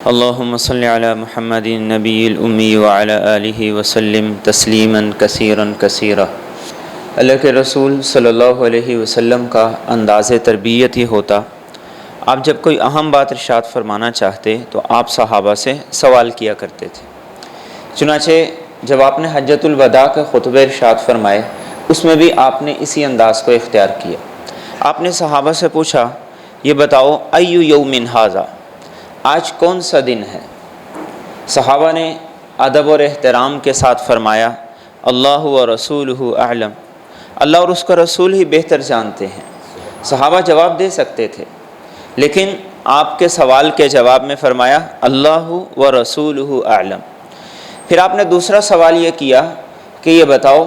اللہم صلی علی محمد نبی الامی وعلی آلہ وسلم تسلیما کثیرا کثیرا۔ اللہ کے رسول صلی اللہ علیہ وسلم کا انداز تربیت ہی ہوتا، آپ جب کوئی اہم بات ارشاد فرمانا چاہتے تو آپ صحابہ سے سوال کیا کرتے تھے۔ چنانچہ جب آپ نے حجۃ الوداع کے خطبے ارشاد فرمائے، اس میں بھی آپ نے اسی انداز کو اختیار کیا۔ آپ نے صحابہ سے پوچھا، یہ بتاؤ ایو یوم ھذا، آج کون سا دن ہے؟ صحابہ نے ادب اور احترام کے ساتھ فرمایا، اللہ و رسولہ اعلم، اللہ اور اس کا رسول ہی بہتر جانتے ہیں۔ صحابہ جواب دے سکتے تھے، لیکن آپ کے سوال کے جواب میں فرمایا اللہ و رسولہ اعلم۔ پھر آپ نے دوسرا سوال یہ کیا کہ یہ بتاؤ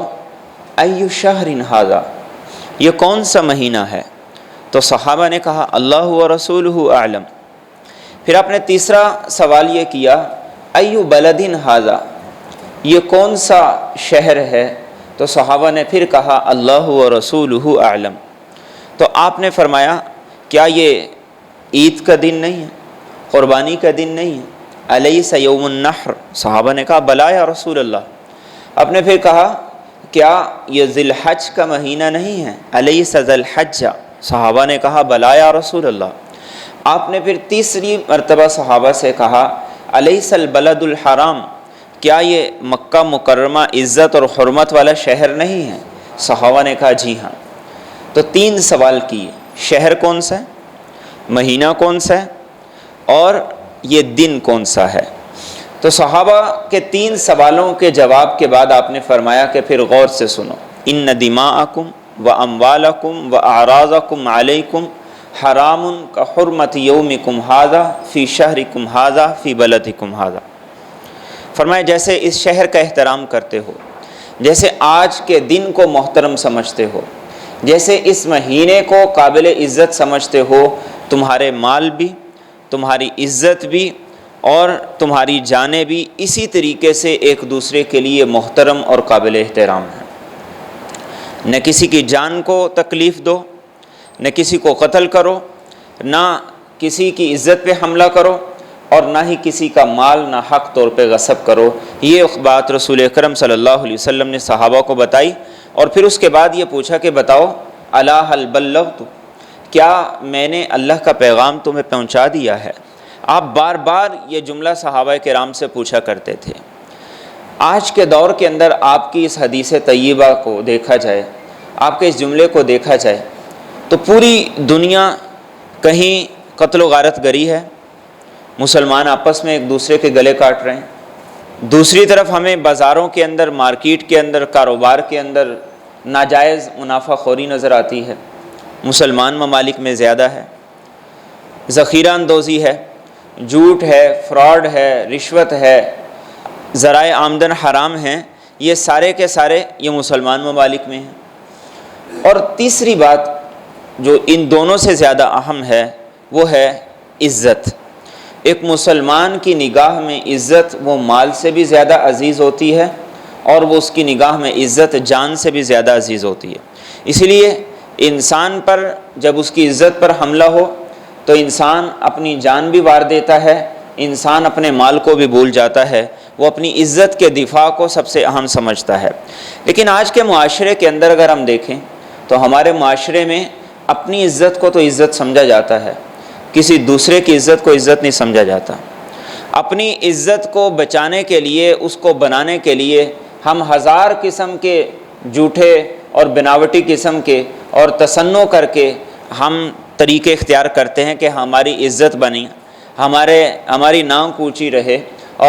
ایو شہر ھذا، یہ کون سا مہینہ ہے؟ تو صحابہ نے کہا اللہ و رسولہ اعلم۔ پھر آپ نے تیسرا سوال یہ کیا ایو بلد ھذا، یہ کون سا شہر ہے؟ تو صحابہ نے پھر کہا اللہ و رسولہ اعلم۔ تو آپ نے فرمایا کیا یہ عید کا دن نہیں ہے، قربانی کا دن نہیں ہے؟ الیس یوم النحر؟ صحابہ نے کہا بلا یا رسول اللہ۔ آپ نے پھر کہا کیا یہ ذی الحج کا مہینہ نہیں ہے؟ الیس ذی الحج؟ صحابہ نے کہا بلا یا رسول اللہ۔ آپ نے پھر تیسری مرتبہ صحابہ سے کہا الیس البلد الحرام، کیا یہ مکہ مکرمہ عزت اور حرمت والا شہر نہیں ہے؟ صحابہ نے کہا جی ہاں۔ تو تین سوال کیے، شہر کون سا ہے، مہینہ کون سا ہے، اور یہ دن کون سا ہے۔ تو صحابہ کے تین سوالوں کے جواب کے بعد آپ نے فرمایا کہ پھر غور سے سنو، ان دماءکم و اموالکم و اعراضکم علیکم حرام کا حرمت یومکم ھذا فی شہرکم ھذا فی بلدکم ھذا۔ فرمایا جیسے اس شہر کا احترام کرتے ہو، جیسے آج کے دن کو محترم سمجھتے ہو، جیسے اس مہینے کو قابل عزت سمجھتے ہو، تمہارے مال بھی، تمہاری عزت بھی اور تمہاری جانیں بھی اسی طریقے سے ایک دوسرے کے لیے محترم اور قابل احترام ہیں۔ نہ کسی کی جان کو تکلیف دو، نہ کسی کو قتل کرو، نہ کسی کی عزت پہ حملہ کرو، اور نہ ہی کسی کا مال نہ حق طور پہ غصب کرو۔ یہ بات رسول اکرم صلی اللہ علیہ وسلم نے صحابہ کو بتائی، اور پھر اس کے بعد یہ پوچھا کہ بتاؤ الا هل بلغت، کیا میں نے اللہ کا پیغام تمہیں پہنچا دیا ہے؟ آپ بار بار یہ جملہ صحابہ کرام سے پوچھا کرتے تھے۔ آج کے دور کے اندر آپ کی اس حدیث طیبہ کو دیکھا جائے، آپ کے اس جملے کو دیکھا جائے تو پوری دنیا کہیں قتل و غارت گری ہے، مسلمان آپس میں ایک دوسرے کے گلے کاٹ رہے ہیں، دوسری طرف ہمیں بازاروں کے اندر، مارکیٹ کے اندر، کاروبار کے اندر ناجائز منافع خوری نظر آتی ہے، مسلمان ممالک میں زیادہ ہے، ذخیرہ اندوزی ہے، جھوٹ ہے، فراڈ ہے، رشوت ہے، ذرائع آمدن حرام ہیں، یہ سارے کے سارے یہ مسلمان ممالک میں ہیں۔ اور تیسری بات جو ان دونوں سے زیادہ اہم ہے وہ ہے عزت۔ ایک مسلمان کی نگاہ میں عزت وہ مال سے بھی زیادہ عزیز ہوتی ہے، اور وہ اس کی نگاہ میں عزت جان سے بھی زیادہ عزیز ہوتی ہے۔ اسی لیے انسان پر جب اس کی عزت پر حملہ ہو تو انسان اپنی جان بھی وار دیتا ہے، انسان اپنے مال کو بھی بھول جاتا ہے، وہ اپنی عزت کے دفاع کو سب سے اہم سمجھتا ہے۔ لیکن آج کے معاشرے کے اندر اگر ہم دیکھیں تو ہمارے معاشرے میں اپنی عزت کو تو عزت سمجھا جاتا ہے، کسی دوسرے کی عزت کو عزت نہیں سمجھا جاتا۔ اپنی عزت کو بچانے کے لیے، اس کو بنانے کے لیے ہم ہزار قسم کے جھوٹے اور بناوٹی قسم کے اور تصنع کر کے ہم طریقے اختیار کرتے ہیں کہ ہماری عزت بنی، ہماری ناک اونچی رہے،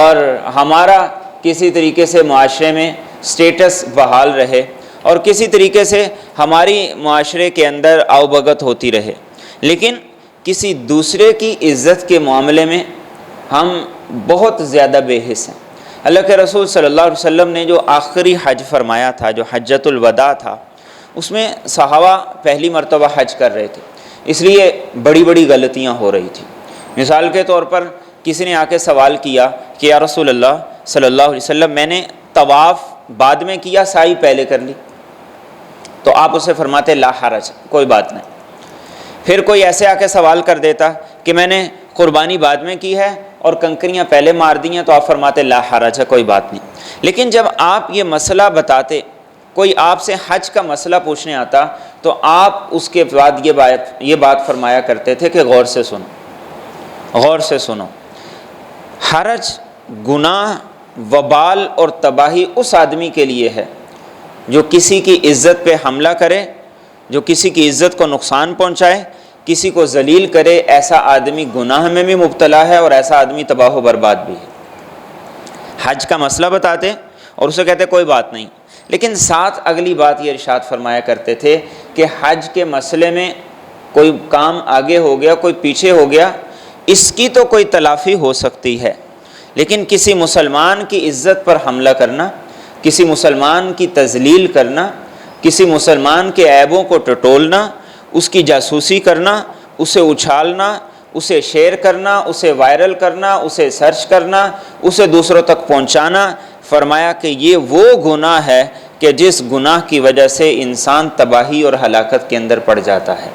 اور ہمارا کسی طریقے سے معاشرے میں سٹیٹس بحال رہے، اور کسی طریقے سے ہماری معاشرے کے اندر آؤ بگت ہوتی رہے۔ لیکن کسی دوسرے کی عزت کے معاملے میں ہم بہت زیادہ بے حس ہیں۔ اللہ کے رسول صلی اللہ علیہ وسلم نے جو آخری حج فرمایا تھا، جو حجۃ الوداع تھا، اس میں صحابہ پہلی مرتبہ حج کر رہے تھے، اس لیے بڑی بڑی غلطیاں ہو رہی تھیں۔ مثال کے طور پر کسی نے آ کے سوال کیا کہ یا رسول اللہ صلی اللہ علیہ وسلم، میں نے طواف بعد میں کیا، سعی پہلے کر لی، تو آپ اسے فرماتے لا حرج، کوئی بات نہیں۔ پھر کوئی ایسے آ کے سوال کر دیتا کہ میں نے قربانی بعد میں کی ہے اور کنکریاں پہلے مار دی ہیں تو آپ فرماتے لا حرج ہے، کوئی بات نہیں۔ لیکن جب آپ یہ مسئلہ بتاتے، کوئی آپ سے حج کا مسئلہ پوچھنے آتا تو آپ اس کے بعد یہ بات فرمایا کرتے تھے کہ غور سے سنو، غور سے سنو۔ حرج، گناہ، وبال اور تباہی اس آدمی کے لیے ہے جو کسی کی عزت پہ حملہ کرے، جو کسی کی عزت کو نقصان پہنچائے، کسی کو ذلیل کرے۔ ایسا آدمی گناہ میں بھی مبتلا ہے اور ایسا آدمی تباہ و برباد بھی ہے۔ حج کا مسئلہ بتاتے اور اسے کہتے کوئی بات نہیں، لیکن ساتھ اگلی بات یہ ارشاد فرمایا کرتے تھے کہ حج کے مسئلے میں کوئی کام آگے ہو گیا، کوئی پیچھے ہو گیا، اس کی تو کوئی تلافی ہو سکتی ہے، لیکن کسی مسلمان کی عزت پر حملہ کرنا، کسی مسلمان کی تذلیل کرنا، کسی مسلمان کے عیبوں کو ٹٹولنا، اس کی جاسوسی کرنا، اسے اچھالنا، اسے شیئر کرنا، اسے وائرل کرنا، اسے سرچ کرنا، اسے دوسروں تک پہنچانا، فرمایا کہ یہ وہ گناہ ہے کہ جس گناہ کی وجہ سے انسان تباہی اور ہلاکت کے اندر پڑ جاتا ہے۔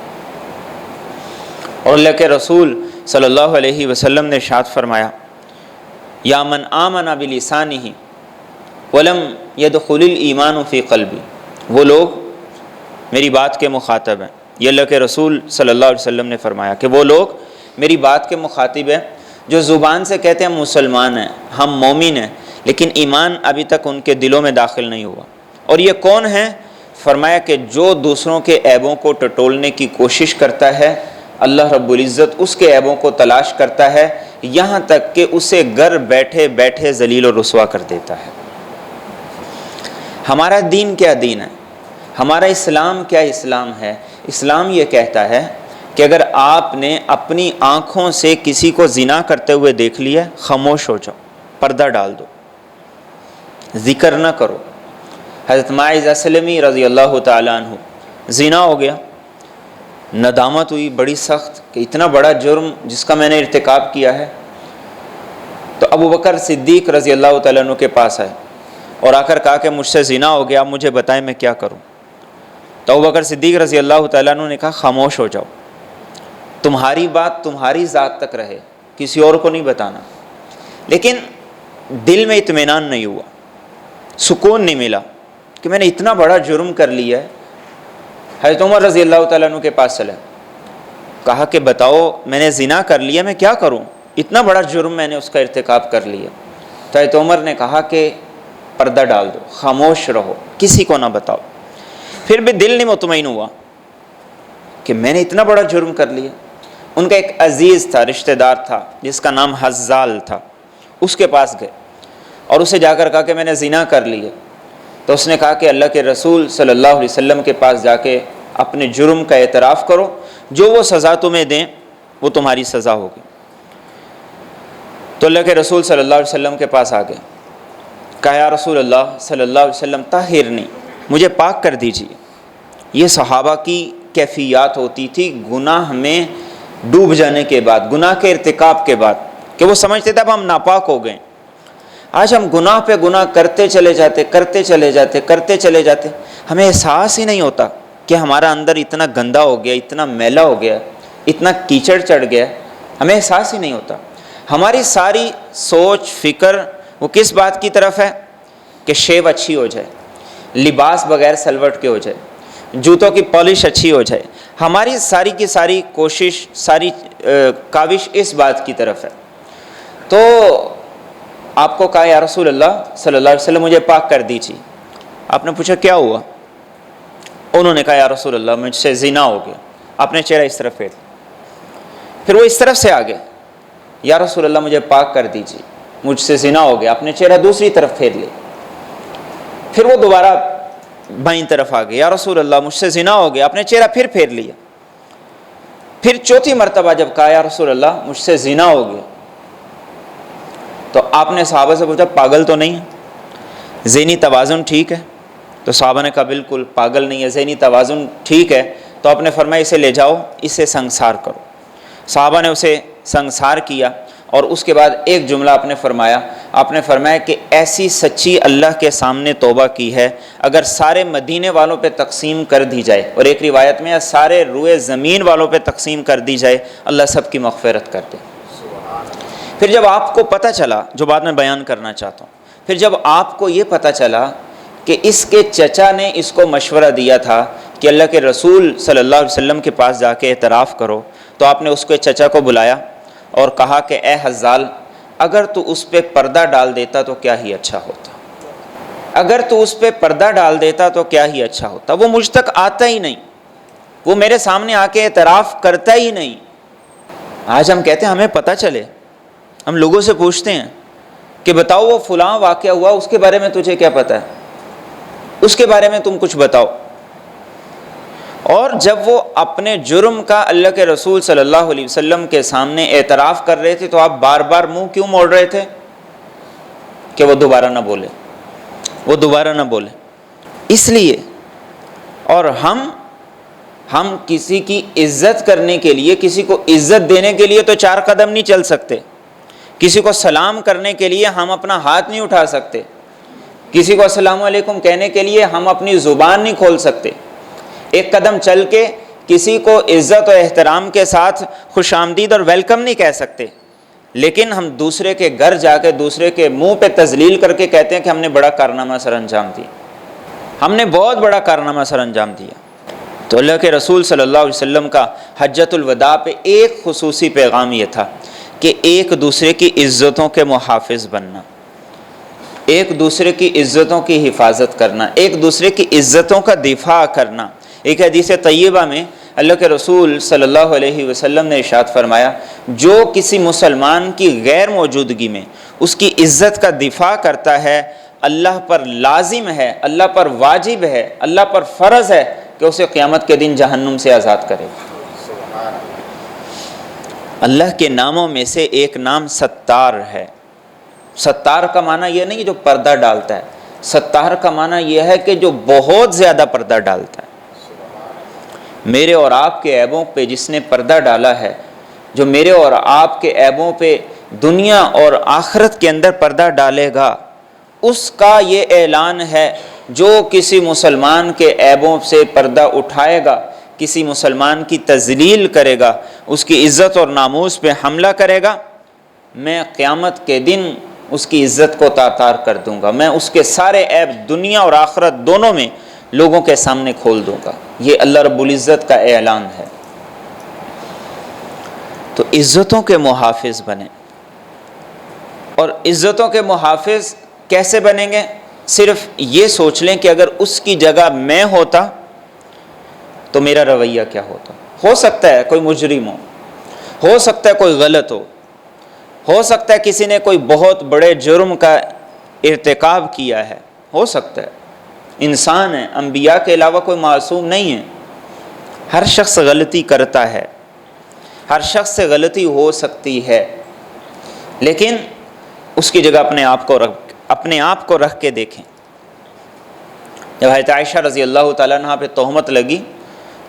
اور اللہ کے رسول صلی اللہ علیہ وسلم نے ارشاد فرمایا یا من آمن بلسانہ ولم يدخل الایمان فی قلبی، وہ لوگ میری بات کے مخاطب ہیں، یہ اللہ کے رسول صلی اللہ علیہ وسلم نے فرمایا کہ وہ لوگ میری بات کے مخاطب ہیں جو زبان سے کہتے ہیں ہم مسلمان ہیں، ہم مومن ہیں، لیکن ایمان ابھی تک ان کے دلوں میں داخل نہیں ہوا۔ اور یہ کون ہیں؟ فرمایا کہ جو دوسروں کے عیبوں کو ٹٹولنے کی کوشش کرتا ہے، اللہ رب العزت اس کے عیبوں کو تلاش کرتا ہے یہاں تک کہ اسے گھر بیٹھے بیٹھے ذلیل و رسوا کر دیتا ہے۔ ہمارا دین کیا دین ہے؟ ہمارا اسلام کیا اسلام ہے؟ اسلام یہ کہتا ہے کہ اگر آپ نے اپنی آنکھوں سے کسی کو زنا کرتے ہوئے دیکھ لیا، خاموش ہو جاؤ، پردہ ڈال دو، ذکر نہ کرو۔ حضرت ماعز اسلمی رضی اللہ تعالیٰ عنہ، زنا ہو گیا، ندامت ہوئی بڑی سخت کہ اتنا بڑا جرم جس کا میں نے ارتکاب کیا ہے، تو ابو بکر صدیق رضی اللہ تعالیٰ عنہ کے پاس آئے اور آ کر کہا کہ مجھ سے زنا ہو گیا، آپ مجھے بتائیں میں کیا کروں۔ تو ابو بکر صدیق رضی اللہ تعالیٰ عنہ نے کہا خاموش ہو جاؤ، تمہاری بات تمہاری ذات تک رہے، کسی اور کو نہیں بتانا۔ لیکن دل میں اطمینان نہیں ہوا، سکون نہیں ملا کہ میں نے اتنا بڑا جرم کر لیا ہے۔ حضرت عمر رضی اللہ تعالیٰ عنہ کے پاس چلے، کہا کہ بتاؤ میں نے زنا کر لیا، میں کیا کروں، اتنا بڑا جرم میں نے اس کا ارتکاب کر لیا۔ تو حضرت عمر نے کہا کہ پردہ ڈال دو، خاموش رہو، کسی کو نہ بتاؤ۔ پھر بھی دل نہیں مطمئن ہوا کہ میں نے اتنا بڑا جرم کر لیا۔ ان کا ایک عزیز تھا، رشتہ دار تھا جس کا نام حزال تھا، اس کے پاس گئے اور اسے جا کر کہا کہ میں نے زنا کر لیا۔ تو اس نے کہا کہ اللہ کے رسول صلی اللہ علیہ وسلم کے پاس جا کے اپنے جرم کا اعتراف کرو، جو وہ سزا تمہیں دیں وہ تمہاری سزا ہوگی۔ تو اللہ کے رسول صلی اللہ علیہ وسلم کے پاس آ گئے، کہا یا رسول اللہ صلی اللہ علیہ وسلم طاہرنی، مجھے پاک کر دیجیے۔ یہ صحابہ کی کیفیات ہوتی تھی گناہ میں ڈوب جانے کے بعد، گناہ کے ارتکاب کے بعد، کہ وہ سمجھتے تھے اب ہم ناپاک ہو گئے۔ آج ہم گناہ پہ گناہ کرتے چلے جاتے، ہمیں احساس ہی نہیں ہوتا کہ ہمارا اندر اتنا گندا ہو گیا، اتنا میلا ہو گیا، اتنا کیچڑ چڑھ گیا، ہمیں احساس ہی نہیں ہوتا۔ ہماری ساری سوچ فکر وہ کس بات کی طرف ہے کہ شیو اچھی ہو جائے، لباس بغیر سلوٹ کے ہو جائے، جوتوں کی پالش اچھی ہو جائے، ہماری ساری کی ساری کوشش، ساری کاوش اس بات کی طرف ہے۔ تو آپ کو کہا یا رسول اللہ صلی اللہ علیہ وسلم مجھے پاک کر دیجیے۔ آپ نے پوچھا کیا ہوا؟ انہوں نے کہا یا رسول اللہ مجھ سے زنا ہو گیا۔ آپ نے چہرہ اس طرف پھیر لیا، پھر وہ اس طرف سے آگے، یا رسول اللہ مجھے پاک کر دیجیے، مجھ سے زنا ہو گیا۔ آپ نے چہرہ دوسری طرف پھیر لیا، پھر وہ دوبارہ بائیں طرف آ گئے، یا رسول اللہ مجھ سے زنا ہو گیا۔ آپ نے چہرہ پھر پھیر لیا، پھر چوتھی مرتبہ جب کہا یا رسول اللہ مجھ سے زنا ہو گیا، تو آپ نے صحابہ سے پوچھا پاگل تو نہیں ہے، ذہنی توازن ٹھیک ہے؟ تو صحابہ نے کہا بالکل پاگل نہیں ہے، ذہنی توازن ٹھیک ہے۔ تو آپ نے فرمایا اسے لے جاؤ، اسے سنگسار کرو۔ صحابہ نے اسے سنگسار کیا اور اس کے بعد ایک جملہ آپ نے فرمایا کہ ایسی سچی اللہ کے سامنے توبہ کی ہے اگر سارے مدینے والوں پہ تقسیم کر دی جائے، اور ایک روایت میں سارے روئے زمین والوں پہ تقسیم کر دی جائے، اللہ سب کی مغفرت کر دے۔ پھر جب آپ کو پتہ چلا، جو بات میں بیان کرنا چاہتا ہوں، پھر جب آپ کو یہ پتہ چلا کہ اس کے چچا نے اس کو مشورہ دیا تھا کہ اللہ کے رسول صلی اللہ علیہ وسلم کے پاس جا کے اعتراف کرو، تو آپ نے اس کے چچا کو بلایا اور کہا کہ اے حزال، اگر تو اس پہ پردہ ڈال دیتا تو کیا ہی اچھا ہوتا، اگر تو اس پہ پردہ ڈال دیتا تو کیا ہی اچھا ہوتا۔ وہ مجھ تک آتا ہی نہیں، وہ میرے سامنے آ کے اعتراف کرتا ہی نہیں۔ آج ہم کہتے ہیں ہمیں پتہ چلے، ہم لوگوں سے پوچھتے ہیں کہ بتاؤ وہ فلاں واقعہ ہوا، اس کے بارے میں تجھے کیا پتہ ہے، اس کے بارے میں تم کچھ بتاؤ۔ اور جب وہ اپنے جرم کا اللہ کے رسول صلی اللہ علیہ وسلم کے سامنے اعتراف کر رہے تھے تو آپ بار بار منہ کیوں موڑ رہے تھے؟ کہ وہ دوبارہ نہ بولے، وہ دوبارہ نہ بولے۔ اس لیے، اور ہم کسی کی عزت کرنے کے لیے، کسی کو عزت دینے کے لیے تو 4 قدم نہیں چل سکتے، کسی کو سلام کرنے کے لیے ہم اپنا ہاتھ نہیں اٹھا سکتے، کسی کو السلام علیکم کہنے کے لیے ہم اپنی زبان نہیں کھول سکتے، ایک قدم چل کے کسی کو عزت و احترام کے ساتھ خوش آمدید اور ویلکم نہیں کہہ سکتے، لیکن ہم دوسرے کے گھر جا کے دوسرے کے منہ پہ تذلیل کر کے کہتے ہیں کہ ہم نے بڑا کارنامہ سر انجام دیا، ہم نے بہت بڑا کارنامہ سر انجام دیا۔ تو اللہ کے رسول صلی اللہ علیہ وسلم کا حجۃ الوداع پہ ایک خصوصی پیغام یہ تھا کہ ایک دوسرے کی عزتوں کے محافظ بننا، ایک دوسرے کی عزتوں کی حفاظت کرنا، ایک دوسرے کی عزتوں کا دفاع کرنا۔ ایک حدیث طیبہ میں اللہ کے رسول صلی اللہ علیہ وسلم نے ارشاد فرمایا، جو کسی مسلمان کی غیر موجودگی میں اس کی عزت کا دفاع کرتا ہے، اللہ پر لازم ہے، اللہ پر واجب ہے، اللہ پر فرض ہے کہ اسے قیامت کے دن جہنم سے آزاد کرے۔ اللہ کے ناموں میں سے ایک نام ستار ہے۔ ستار کا معنی یہ نہیں جو پردہ ڈالتا ہے، ستار کا معنی یہ ہے کہ جو بہت زیادہ پردہ ڈالتا ہے۔ میرے اور آپ کے عیبوں پہ جس نے پردہ ڈالا ہے، جو میرے اور آپ کے عیبوں پہ دنیا اور آخرت کے اندر پردہ ڈالے گا، اس کا یہ اعلان ہے، جو کسی مسلمان کے عیبوں سے پردہ اٹھائے گا، کسی مسلمان کی تذلیل کرے گا، اس کی عزت اور ناموس پہ حملہ کرے گا، میں قیامت کے دن اس کی عزت کو تار کر دوں گا، میں اس کے سارے عیب دنیا اور آخرت دونوں میں لوگوں کے سامنے کھول دوں گا۔ یہ اللہ رب العزت کا اعلان ہے۔ تو عزتوں کے محافظ بنیں، اور عزتوں کے محافظ کیسے بنیں گے؟ صرف یہ سوچ لیں کہ اگر اس کی جگہ میں ہوتا تو میرا رویہ کیا ہوتا۔ ہو سکتا ہے کوئی مجرم ہو سکتا ہے کوئی غلط ہو سکتا ہے کسی نے کوئی بہت بڑے جرم کا ارتکاب کیا ہے، ہو سکتا ہے، انسان ہے، انبیاء کے علاوہ کوئی معصوم نہیں ہے، ہر شخص غلطی کرتا ہے، ہر شخص سے غلطی ہو سکتی ہے، لیکن اس کی جگہ اپنے آپ کو رکھ کے دیکھیں۔ جب حضرت عائشہ رضی اللہ تعالیٰ عنہ پہ تہمت لگی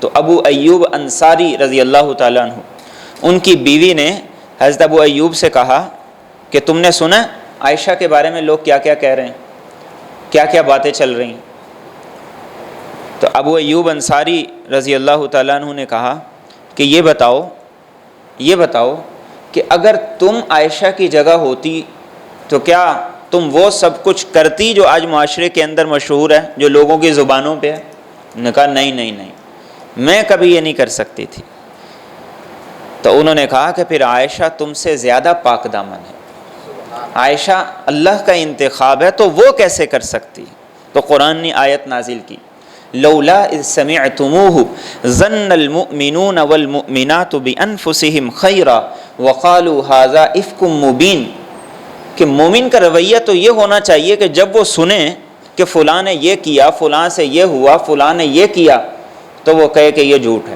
تو ابو ایوب انصاری رضی اللہ تعالیٰ عنہ، ان کی بیوی نے حضرت ابو ایوب سے کہا کہ تم نے سنا عائشہ کے بارے میں لوگ کیا کیا کہہ رہے ہیں، کیا کیا باتیں چل رہی ہیں؟ تو ابو ایوب انصاری رضی اللہ تعالیٰ عنہ نے کہا کہ یہ بتاؤ کہ اگر تم عائشہ کی جگہ ہوتی تو کیا تم وہ سب کچھ کرتی جو آج معاشرے کے اندر مشہور ہے، جو لوگوں کی زبانوں پہ ہے؟ انہوں نے کہا نہیں، میں کبھی یہ نہیں کر سکتی تھی۔ تو انہوں نے کہا کہ پھر عائشہ تم سے زیادہ پاک دامن ہے، عائشہ اللہ کا انتخاب ہے تو وہ کیسے کر سکتی؟ تو قرآن نے آیت نازل کی، لولا اذ سمعتموہ ظن المؤمنون والمؤمنات بانفسہم خیرا وقالوا ھذا افک مبین، کہ مومن کا رویہ تو یہ ہونا چاہیے کہ جب وہ سنیں کہ فلاں نے یہ کیا، فلاں سے یہ ہوا، فلاں نے یہ کیا، تو وہ کہے کہ یہ جھوٹ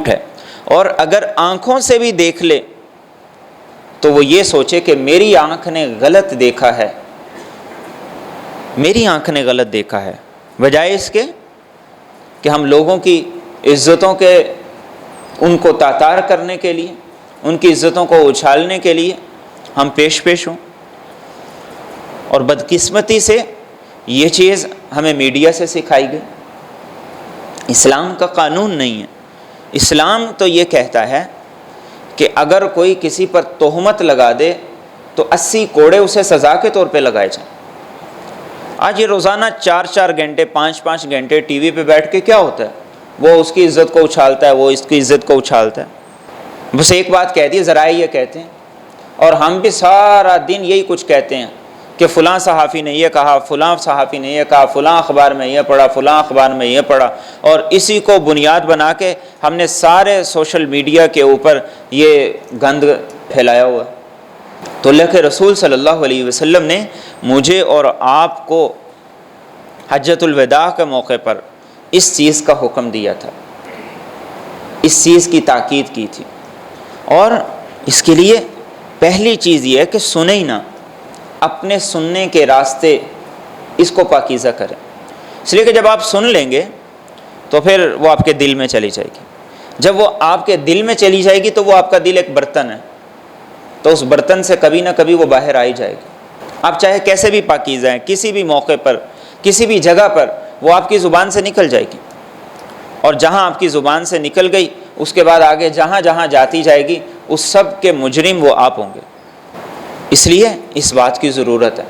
ہے۔ اور اگر آنکھوں سے بھی دیکھ لے تو وہ یہ سوچے کہ میری آنکھ نے غلط دیکھا ہے، میری آنکھ نے غلط دیکھا ہے، بجائے اس کے کہ ہم لوگوں کی عزتوں کے ان کو تاتار کرنے کے لیے، ان کی عزتوں کو اچھالنے کے لیے ہم پیش ہوں۔ اور بدقسمتی سے یہ چیز ہمیں میڈیا سے سکھائی گئی، اسلام کا قانون نہیں ہے۔ اسلام تو یہ کہتا ہے کہ اگر کوئی کسی پر تہمت لگا دے تو 80 کوڑے اسے سزا کے طور پہ لگائے جائیں۔ آج یہ روزانہ 4 گھنٹے 5 گھنٹے ٹی وی پہ بیٹھ کے کیا ہوتا ہے؟ وہ اس کی عزت کو اچھالتا ہے، وہ اس کی عزت کو اچھالتا ہے۔ بس ایک بات کہہ دی، ذرائع یہ کہتے ہیں، اور ہم بھی سارا دن یہی کچھ کہتے ہیں کہ فلاں صحافی نے یہ کہا، فلاں صحافی نے یہ کہا، فلاں اخبار میں یہ پڑھا، فلاں اخبار میں یہ پڑھا، اور اسی کو بنیاد بنا کے ہم نے سارے سوشل میڈیا کے اوپر یہ گند پھیلایا ہوا ہے۔ تو اللہ کے رسول صلی اللہ علیہ وسلم نے مجھے اور آپ کو حجۃ الوداع کے موقع پر اس چیز کا حکم دیا تھا، اس چیز کی تاکید کی تھی، اور اس کے لیے پہلی چیز یہ ہے کہ سنیں ہی نہ، اپنے سننے کے راستے اس کو پاکیزہ کریں، اس لیے کہ جب آپ سن لیں گے تو پھر وہ آپ کے دل میں چلی جائے گی۔ جب وہ آپ کے دل میں چلی جائے گی تو وہ آپ کا دل ایک برتن ہے، تو اس برتن سے کبھی نہ کبھی وہ باہر آ ہی جائے گی۔ آپ چاہے کیسے بھی پاکیزہ ہیں، کسی بھی موقع پر، کسی بھی جگہ پر، وہ آپ کی زبان سے نکل جائے گی، اور جہاں آپ کی زبان سے نکل گئی اس کے بعد آگے جہاں جہاں جاتی جائے گی اس سب کے مجرم وہ آپ ہوں گے۔ اس لیے اس بات کی ضرورت ہے،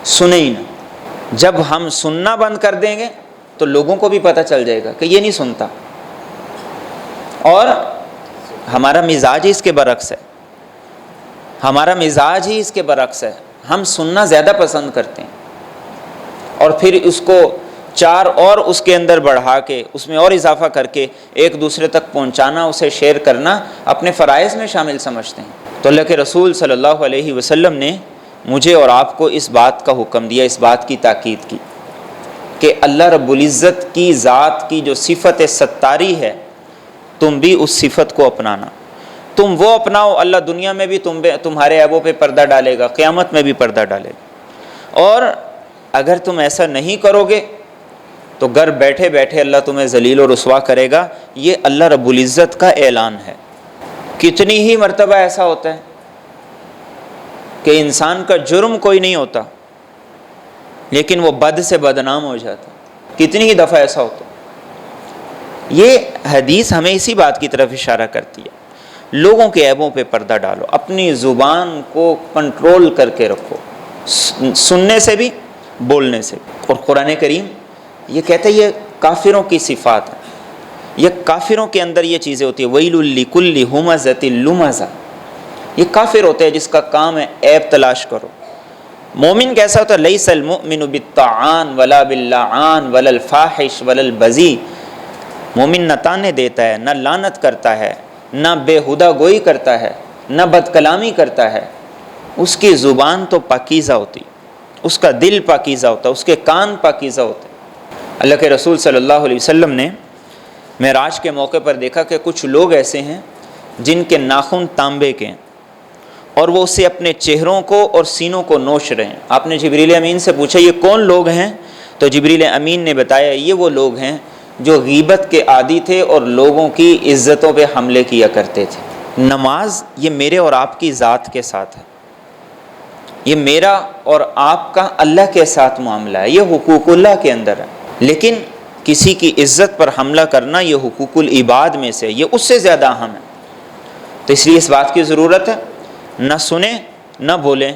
سنیں ہی نہ۔ جب ہم سننا بند کر دیں گے تو لوگوں کو بھی پتہ چل جائے گا کہ یہ نہیں سنتا، اور ہمارا مزاج ہی اس کے برعکس ہے، ہمارا مزاج ہی اس کے برعکس ہے۔ ہم سننا زیادہ پسند کرتے ہیں، اور پھر اس کو 4 اور اس کے اندر بڑھا کے، اس میں اور اضافہ کر کے ایک دوسرے تک پہنچانا، اسے شیئر کرنا اپنے فرائض میں شامل سمجھتے ہیں۔ تو اللہ کے رسول صلی اللہ علیہ وسلم نے مجھے اور آپ کو اس بات کا حکم دیا، اس بات کی تاکید کی کہ اللہ رب العزت کی ذات کی جو صفت ستاری ہے، تم بھی اس صفت کو اپنانا۔ تم وہ اپناؤ، اللہ دنیا میں بھی تمہارے عیبوں پہ پردہ ڈالے گا، قیامت میں بھی پردہ ڈالے گا۔ اور اگر تم ایسا نہیں کرو گے تو گھر بیٹھے بیٹھے اللہ تمہیں ذلیل و رسوا کرے گا۔ یہ اللہ رب العزت کا اعلان ہے۔ کتنی ہی مرتبہ ایسا ہوتا ہے کہ انسان کا جرم کوئی نہیں ہوتا لیکن وہ بد سے بدنام ہو جاتا، کتنی ہی دفعہ ایسا ہوتا۔ یہ حدیث ہمیں اسی بات کی طرف اشارہ کرتی ہے، لوگوں کے عیبوں پہ پردہ ڈالو، اپنی زبان کو کنٹرول کر کے رکھو، سننے سے بھی بولنے سے بھی۔ اور قرآن کریم یہ کہتا ہے یہ کافروں کی صفات ہے، یہ کافروں کے اندر یہ چیزیں ہوتی ہیں، ویل لکل ہمزۃ لمزہ، یہ کافر ہوتے ہیں جس کا کام ہے عیب تلاش کرو۔ مومن کیسا ہوتا ہے؟ لیس المؤمن بالطعان ولا باللعان ولا الفاحش ولا البذی، مومن نہ تانے دیتا ہے، نہ لعنت کرتا ہے، نہ بےہودہ گوئی کرتا ہے، نہ بد کلامی کرتا ہے۔ اس کی زبان تو پاکیزہ ہوتی، اس کا دل پاکیزہ ہوتا، اس کے کان پاکیزہ ہوتے۔ اللہ کے رسول صلی اللہ علیہ وسلم نے معراج کے موقع پر دیکھا کہ کچھ لوگ ایسے ہیں جن کے ناخن تانبے کے ہیں، اور وہ اسے اپنے چہروں کو اور سینوں کو نوچ رہے ہیں۔ آپ نے جبریل امین سے پوچھا یہ کون لوگ ہیں؟ تو جبریل امین نے بتایا یہ وہ لوگ ہیں جو غیبت کے عادی تھے اور لوگوں کی عزتوں پہ حملے کیا کرتے تھے۔ نماز یہ میرے اور آپ کی ذات کے ساتھ ہے، یہ میرا اور آپ کا اللہ کے ساتھ معاملہ ہے، یہ حقوق اللہ کے اندر ہے۔ لیکن کسی کی عزت پر حملہ کرنا یہ حقوق العباد میں سے، یہ اس سے زیادہ اہم ہے۔ تو اس لیے اس بات کی ضرورت ہے، نہ سنیں نہ بولیں،